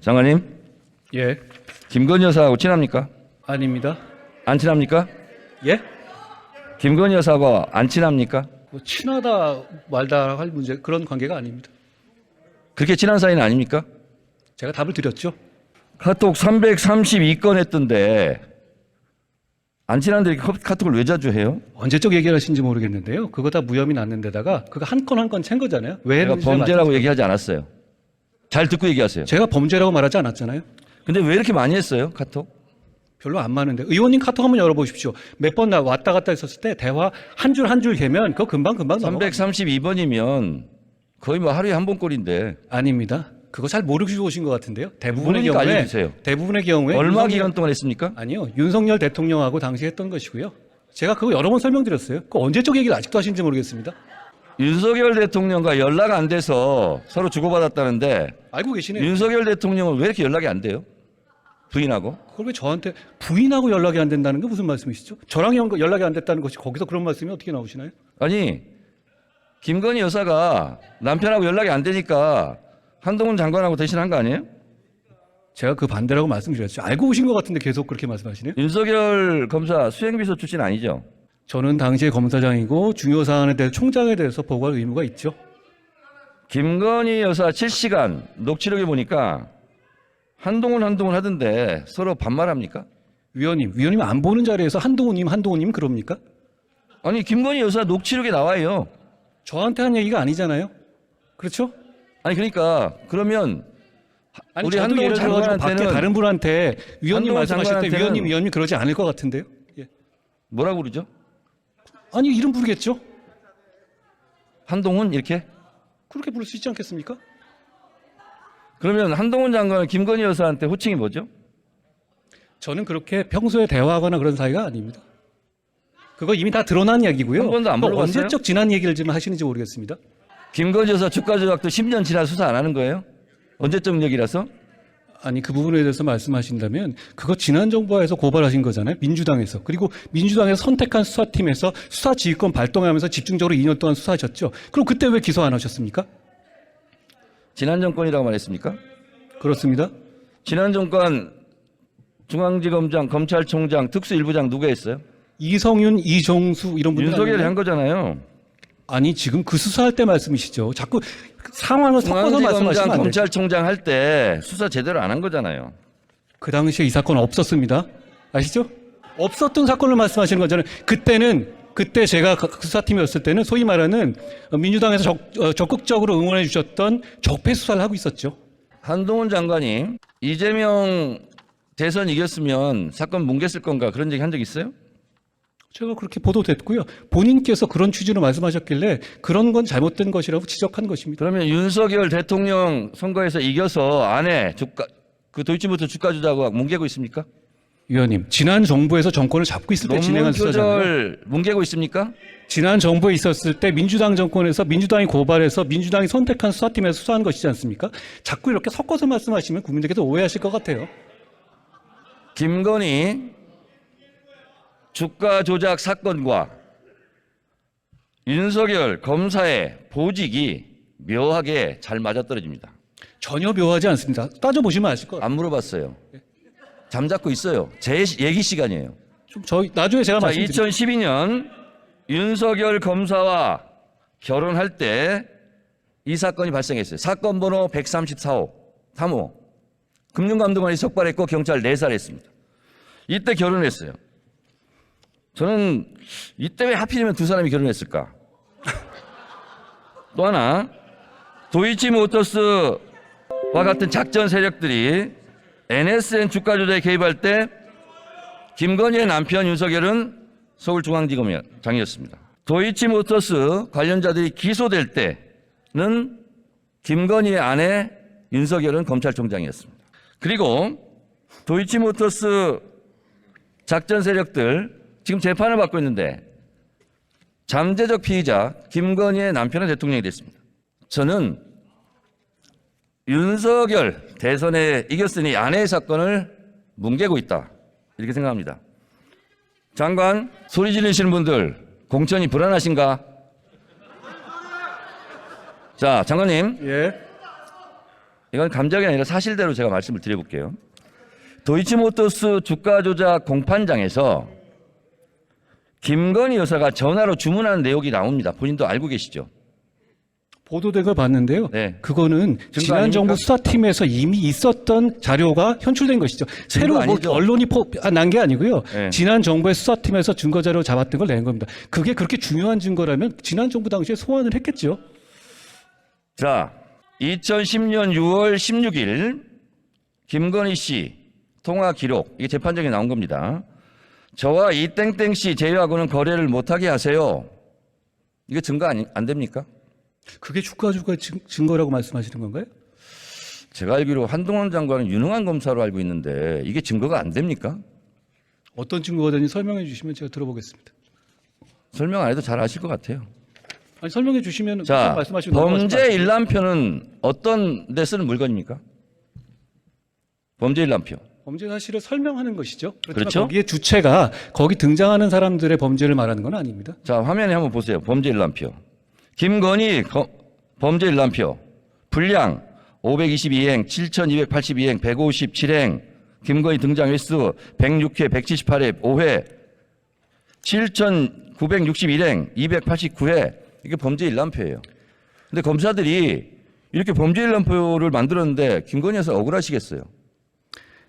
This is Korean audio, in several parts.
장관님, 예. 김건희 여사하고 친합니까? 아닙니다. 안 친합니까? 예? 김건희 여사하고 안 친합니까? 뭐 친하다 말다 할 문제 그런 관계가 아닙니다. 그렇게 친한 사이는 아닙니까? 제가 답을 드렸죠. 카톡 332건 했던데 안 친한데 이렇게 카톡을 왜 자주 해요? 언제적 얘기를 하신지 모르겠는데요. 그거 다 무혐의 났는 데다가 그거 한 건 한 건 챈 거잖아요. 왜 제가 했는지 범죄라고 얘기하지 않았어요. 잘 듣고 얘기하세요. 제가 범죄라고 말하지 않았잖아요. 근데 왜 이렇게 많이 했어요, 카톡? 별로 안 많은데. 의원님 카톡 한번 열어보십시오. 몇 번 왔다 갔다 했었을 때 대화 한 줄 한 줄 개면 그거 금방 넘어가. 332번이면 거의 뭐 하루에 한 번 꼴인데 아닙니다. 그거 잘 모르시고 오신 것 같은데요. 대부분의 모르니까 경우에 알려주세요. 대부분의 경우에 얼마 기간 동안 했습니까? 아니요. 윤석열 대통령하고 당시 했던 것이고요. 제가 그거 여러 번 설명드렸어요. 그 언제적 얘기를 아직도 하시는지 모르겠습니다. 윤석열 대통령과 연락 안 돼서 서로 주고받았다는데 알고 계시네요. 윤석열 대통령은 왜 이렇게 연락이 안 돼요? 부인하고? 그걸 왜 저한테 부인하고 연락이 안 된다는 게 무슨 말씀이시죠? 저랑 연락이 안 됐다는 것이 거기서 그런 말씀이 어떻게 나오시나요? 아니, 김건희 여사가 남편하고 연락이 안 되니까 한동훈 장관하고 대신한 거 아니에요? 제가 그 반대라고 말씀드렸죠. 알고 오신 것 같은데 계속 그렇게 말씀하시네요. 윤석열 검사 수행비서 출신 아니죠? 저는 당시에 검사장이고 중요 사안에 대해 총장에 대해서 보고할 의무가 있죠. 김건희 여사 7시간 녹취록에 보니까 한동훈 하던데 서로 반말합니까? 위원님 안 보는 자리에서 한동훈님 그럽니까? 아니, 김건희 여사 녹취록에 나와요. 저한테 한 얘기가 아니잖아요. 그렇죠? 아니, 그러니까 그러면 아니, 우리 저도 한동훈 예를 들어가지고 밖에 장관한테는 다른 분한테 위원님 한동훈 말씀하실 때 장관한테는 위원님 그러지 않을 것 같은데요. 예. 뭐라고 그러죠? 아니 이름 부르겠죠. 한동훈 이렇게? 그렇게 부를 수 있지 않겠습니까? 그러면 한동훈 장관은 김건희 여사한테 호칭이 뭐죠? 저는 그렇게 평소에 대화하거나 그런 사이가 아닙니다. 그거 이미 다 드러난 얘기고요. 한 번도 안 그걸 물어봤어요? 언제적 지난 얘기를 지금 하시는지 모르겠습니다. 김건희 여사 주가 조작도 10년 지나 수사 안 하는 거예요? 언제적 얘기라서? 아니 그 부분에 대해서 말씀하신다면 그거 지난 정부에서 고발하신 거잖아요. 민주당에서. 그리고 민주당에서 선택한 수사팀에서 수사지휘권 발동하면서 집중적으로 2년 동안 수사하셨죠. 그럼 그때 왜 기소 안 하셨습니까? 지난 정권이라고 말했습니까? 그렇습니다. 지난 정권 중앙지검장, 검찰총장, 특수일부장 누가 했어요? 이성윤, 이정수 이런 분들 윤석열이 아니에요? 한 거잖아요. 아니 지금 그 수사할 때 말씀이시죠. 자꾸 상황을 섞어서 말씀하시면 중앙지검장, 안 돼요. 검찰총장 할 때 수사 제대로 안 한 거잖아요. 그 당시에 이 사건 없었습니다. 아시죠? 없었던 사건을 말씀하시는 거잖아요. 그때 제가 그 수사팀이었을 때는 소위 말하는 민주당에서 적극적으로 응원해 주셨던 적폐 수사를 하고 있었죠. 한동훈 장관이 이재명 대선 이겼으면 사건 뭉갰을 건가 그런 얘기 한 적 있어요? 제가 그렇게 보도됐고요. 본인께서 그런 취지로 말씀하셨길래 그런 건 잘못된 것이라고 지적한 것입니다. 그러면 윤석열 대통령 선거에서 이겨서 아내 그 도이치모터 주가 조작하고 뭉개고 있습니까? 위원님, 지난 정부에서 정권을 잡고 있을 때 진행한 논문 수사잖아요. 교절 뭉개고 있습니까? 지난 정부에 있었을 때 민주당 정권에서 민주당이 고발해서 민주당이 선택한 수사팀에서 수사한 것이지 않습니까? 자꾸 이렇게 섞어서 말씀하시면 국민들께서 오해하실 것 같아요. 김건희 주가 조작 사건과 윤석열 검사의 보직이 묘하게 잘 맞아떨어집니다. 전혀 묘하지 않습니다. 따져보시면 아실 것 같아요. 안 물어봤어요. 잠잡고 있어요. 제 얘기 시간이에요. 나중에 제가 자, 말씀드릴게요. 2012년 윤석열 검사와 결혼할 때 이 사건이 발생했어요. 사건 번호 134호 3호 금융감독원이 적발했고 경찰 내살했습니다. 이때 결혼했어요. 저는 이때 왜 하필이면 두 사람이 결혼했을까? 또 하나 도이치모터스와 같은 작전 세력들이 NSN 주가 조작에 개입할 때 김건희의 남편 윤석열은 서울중앙지검장이었습니다. 도이치모터스 관련자들이 기소될 때는 김건희의 아내 윤석열은 검찰총장이었습니다. 그리고 도이치모터스 작전 세력들 지금 재판을 받고 있는데 잠재적 피의자 김건희의 남편은 대통령이 됐습니다. 저는 윤석열 대선에 이겼으니 아내의 사건을 뭉개고 있다 이렇게 생각합니다. 장관 소리 지르시는 분들 공천이 불안하신가? 자, 장관님 예. 이건 감정이 아니라 사실대로 제가 말씀을 드려볼게요. 도이치모터스 주가 조작 공판장에서 김건희 여사가 전화로 주문하는 내용이 나옵니다. 본인도 알고 계시죠? 보도된 걸 봤는데요. 네. 그거는 지난 아닙니까? 정부 수사팀에서 이미 있었던 자료가 현출된 것이죠. 새로 뭐 아니죠? 언론이 난 게 아니고요. 네. 지난 정부의 수사팀에서 증거 자료 잡았던 걸 낸 겁니다. 그게 그렇게 중요한 증거라면 지난 정부 당시에 소환을 했겠죠. 자, 2010년 6월 16일 김건희 씨 통화 기록, 이게 재판정에 나온 겁니다. 저와 이 땡땡 씨 제외하고는 거래를 못하게 하세요. 이게 증거 안 됩니까? 그게 주가 조작 증거라고 말씀하시는 건가요? 제가 알기로 한동훈 장관은 유능한 검사로 알고 있는데 이게 증거가 안 됩니까? 어떤 증거가 되는지 설명해 주시면 제가 들어보겠습니다. 설명 안 해도 잘 아실 것 같아요. 아니, 설명해 주시면 자, 말씀하시면 범죄 일람표는 어떤 데 쓰는 물건입니까? 범죄 일람표. 범죄 사실을 설명하는 것이죠. 그렇지만 그렇죠? 거기에 주체가 거기 등장하는 사람들의 범죄를 말하는 건 아닙니다. 자, 화면에 한번 보세요. 범죄 일람표. 김건희 범죄 일람표. 분량 522행, 7282행, 157행. 김건희 등장 횟수 106회, 178회, 5회. 7961행, 289회. 이게 범죄 일람표예요. 근데 검사들이 이렇게 범죄 일람표를 만들었는데 김건희 여사 억울하시겠어요?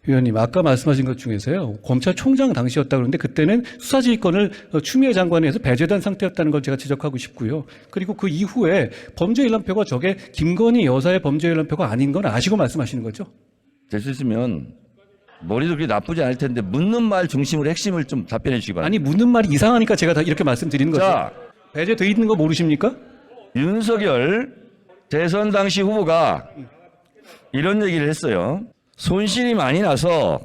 위원님, 아까 말씀하신 것 중에서요, 검찰총장 당시였다 그러는데 그때는 수사지휘권을 추미애 장관에 의해서 배제된 상태였다는 걸 제가 지적하고 싶고요. 그리고 그 이후에 범죄 일람표가 저게 김건희 여사의 범죄 일람표가 아닌 건 아시고 말씀하시는 거죠? 될 수 있으면 머리도 그렇게 나쁘지 않을 텐데 묻는 말 중심으로 핵심을 좀 답변해 주시기 바랍니다. 아니, 묻는 말이 이상하니까 제가 다 이렇게 말씀드리는 거죠. 자, 배제돼 있는 거 모르십니까? 윤석열 대선 당시 후보가 이런 얘기를 했어요. 손실이 많이 나서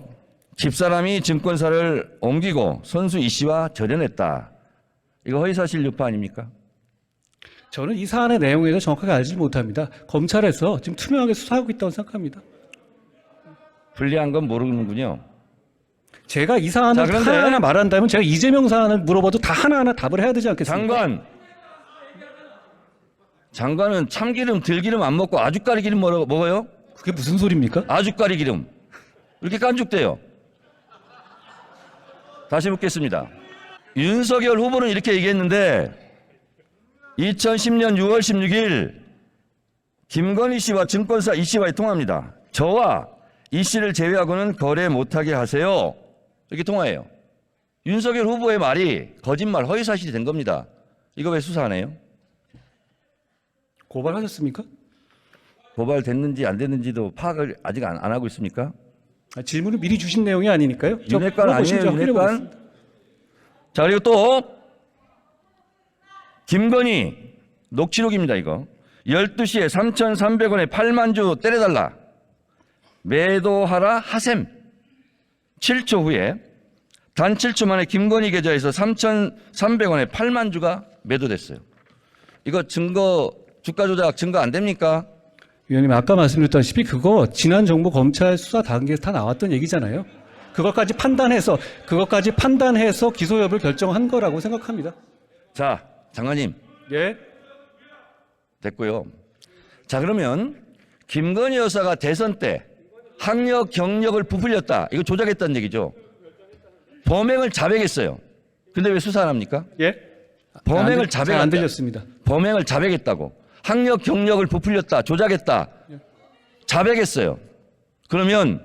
집사람이 증권사를 옮기고 선수 이 씨와 절연했다. 이거 허위사실 유포 아닙니까? 저는 이 사안의 내용에 대해서 정확하게 알지 못합니다. 검찰에서 지금 투명하게 수사하고 있다고 생각합니다. 불리한 건 모르는군요. 제가 이 사안을 자, 그런데 하나하나 말한다면 제가 이재명 사안을 물어봐도 다 하나하나 답을 해야 되지 않겠습니까? 장관은 참기름, 들기름 안 먹고 아주까리 기름 먹어요? 그게 무슨 소리입니까? 아주까리 기름. 이렇게 깐죽대요. 다시 묻겠습니다. 윤석열 후보는 이렇게 얘기했는데 2010년 6월 16일 김건희 씨와 증권사 이 씨와의 통화입니다. 저와 이 씨를 제외하고는 거래 못하게 하세요. 이렇게 통화해요. 윤석열 후보의 말이 거짓말, 허위사실이 된 겁니다. 이거 왜 수사 안 해요? 고발하셨습니까? 고발됐는지 안 됐는지도 파악을 아직 안 하고 있습니까? 질문을 미리 주신 내용이 아니니까요. 윤핵관 아니에요, 윤핵관? 자, 그리고 또 김건희 녹취록입니다, 이거. 12시에 3,300원에 8만 주 때려달라. 매도하라 하셈. 7초 후에 단 7초 만에 김건희 계좌에서 3,300원에 8만 주가 매도됐어요. 이거 증거, 주가 조작 증거 안 됩니까? 위원님, 아까 말씀드렸다시피 그거 지난 정부 검찰 수사 단계에서 다 나왔던 얘기잖아요. 그것까지 판단해서 기소 여부를 결정한 거라고 생각합니다. 자, 장관님. 예. 됐고요. 자, 그러면 김건희 여사가 대선 때 학력 경력을 부풀렸다. 이거 조작했다는 얘기죠. 범행을 자백했어요. 근데 왜 수사 안 합니까? 예? 범행을 잘 자백했다. 안 들렸습니다. 범행을 자백했다고. 학력 경력을 부풀렸다. 조작했다. 자백했어요. 그러면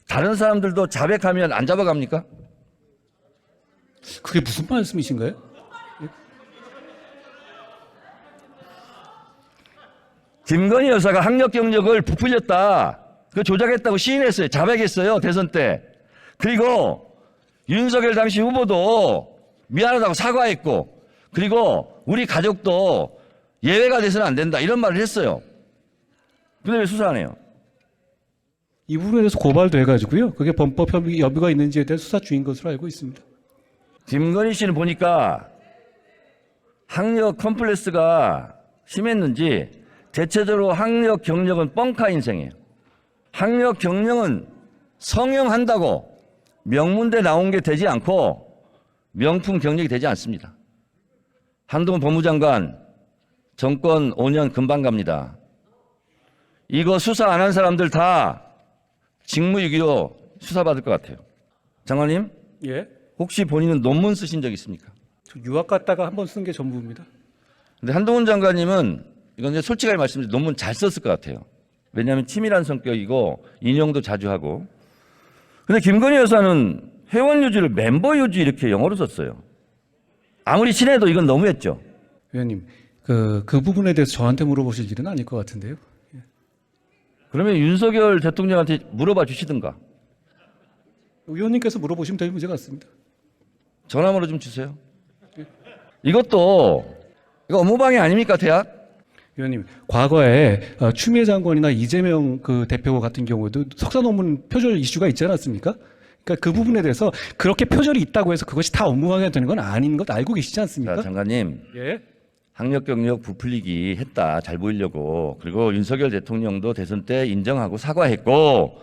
다른 사람들도 자백하면 안 잡아갑니까? 그게 무슨 말씀이신가요? 김건희 여사가 학력 경력을 부풀렸다. 그 조작했다고 시인했어요. 자백했어요. 대선 때. 그리고 윤석열 당시 후보도 미안하다고 사과했고, 그리고 우리 가족도 예외가 돼서는 안 된다. 이런 말을 했어요. 근데 왜 수사 안 해요? 이 부분에 대해서 고발도 해가지고요. 그게 범법 여부가 있는지에 대해 수사 중인 것으로 알고 있습니다. 김건희 씨는 보니까 학력 컴플렉스가 심했는지 대체적으로 학력 경력은 뻥카 인생이에요. 학력 경력은 성형한다고 명문대 나온 게 되지 않고 명품 경력이 되지 않습니다. 한동훈 법무장관 정권 5년 금방 갑니다. 이거 수사 안 한 사람들 다 직무유기로 수사받을 것 같아요. 장관님, 예. 혹시 본인은 논문 쓰신 적 있습니까? 저 유학 갔다가 한 번 쓴 게 전부입니다. 근데 한동훈 장관님은 이건 이제 솔직하게 말씀드리면 논문 잘 썼을 것 같아요. 왜냐하면 치밀한 성격이고 인용도 자주 하고. 근데 김건희 여사는 회원 유지를 멤버 유지 이렇게 영어로 썼어요. 아무리 친해도 이건 너무했죠. 위원님, 그 부분에 대해서 저한테 물어보실 일은 아닐 것 같은데요. 그러면 윤석열 대통령한테 물어봐 주시든가. 위원님께서 물어보시면 될 문제 같습니다. 전화번호 좀 주세요. 이것도 이거 업무방해 아닙니까, 대학? 위원님, 과거에 추미애 장관이나 이재명 그 대표 같은 경우에도 석사 논문 표절 이슈가 있지 않았습니까? 그러니까 그 부분에 대해서 그렇게 표절이 있다고 해서 그것이 다 업무방해가 되는 건 아닌 것 알고 계시지 않습니까? 자, 장관님. 예. 학력 경력 부풀리기 했다. 잘 보이려고. 그리고 윤석열 대통령도 대선 때 인정하고 사과했고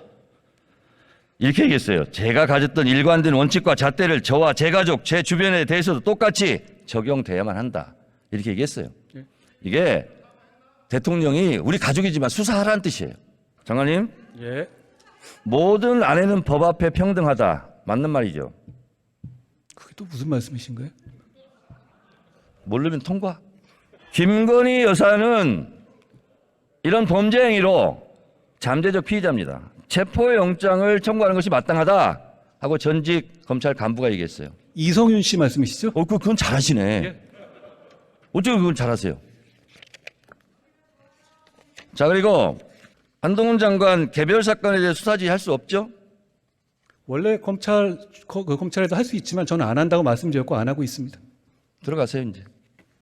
이렇게 얘기했어요. 제가 가졌던 일관된 원칙과 잣대를 저와 제 가족, 제 주변에 대해서도 똑같이 적용돼야만 한다. 이렇게 얘기했어요. 예. 이게 대통령이 우리 가족이지만 수사하라는 뜻이에요. 장관님, 예. 모든 아내는 법 앞에 평등하다. 맞는 말이죠. 그게 또 무슨 말씀이신 거예요? 모르면 통과. 김건희 여사는 이런 범죄 행위로 잠재적 피의자입니다. 체포영장을 청구하는 것이 마땅하다 하고 전직 검찰 간부가 얘기했어요. 이성윤 씨 말씀이시죠? 그건 잘하시네. 예. 어떻게 그건 잘하세요? 자, 그리고 한동훈 장관 개별 사건에 대해 수사지 할 수 없죠? 원래 검찰에도 할 수 있지만 저는 안 한다고 말씀드렸고 안 하고 있습니다. 들어가세요, 이제.